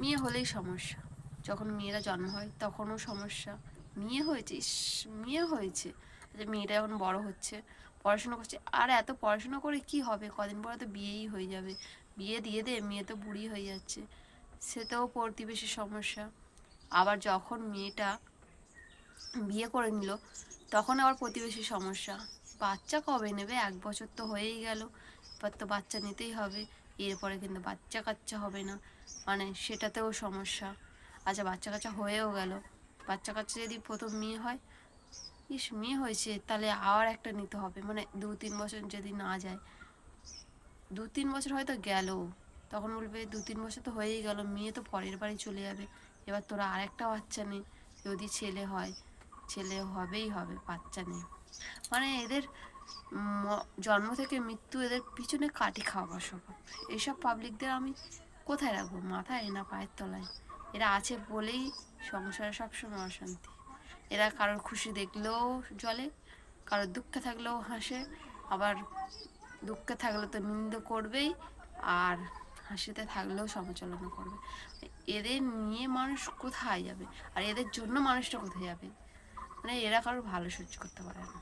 মেয়ে হলেই সমস্যা, যখন মেয়েরা জন্ম হয় তখনও সমস্যা। মেয়ে হয়েছে, ইস মেয়ে হয়েছে, যে মেয়েটা এখন বড় হচ্ছে, পড়াশোনা করছে, আর এত পড়াশোনা করে কি হবে, কদিন পরে তো বিয়েই হয়ে যাবে, বিয়ে দিয়ে দে, মেয়ে তো বুড়ি হয়ে যাচ্ছে, সেটাও প্রতিবেশীর সমস্যা। আবার যখন মেয়েটা বিয়ে করে নিল তখন আবার প্রতিবেশীর সমস্যা, বাচ্চা কবে নেবে, 1 বছর তো হয়েই গেল, এবার তো বাচ্চা নিতেই হবে, এরপরে কিন্তু বাচ্চা কাচ্চা হবে না, মানে সেটাতেও সমস্যা। আচ্ছা বাচ্চা কাচ্চা হয়েও গেল, বাচ্চা কাচ্চা যদি প্রথম মেয়ে হয়, ইস মেয়ে হয়েছে তাহলে আর একটা নিতে হবে, মানে 2-3 বছর যদি না যায়, 2-3 বছর হয়তো গেল, তখন বলবে 2-3 বছর তো হয়েই গেল, মেয়ে তো পরের বাড়ি চলে যাবে, এবার তোরা আরেকটা বাচ্চা নেই, যদি ছেলে হয়, ছেলে হবেই হবে, বাচ্চা নেই, মানে এদের জন্ম থেকে মৃত্যু, এদের পিছনে কাটি খাওয়া স্বভাব। এইসব পাবলিকদের আমি কোথায় রাখবো, মাথায় না পায়ের তলায়? এরা আছে বলেই সংসারে সবসময় অশান্তি। এরা কারোর খুশি দেখলেও জ্বলে, কারোর দুঃখে থাকলেও হাসে, আবার দুঃখে থাকলে তো নিন্দে করবেই, আর হাসিতে থাকলেও সমালোচনা করবে। এদের নিয়ে মানুষ কোথায় যাবে, আর এদের জন্য মানুষটা কোথায় যাবে? মানে এরা কারোর ভালো সহ্য করতে পারে না।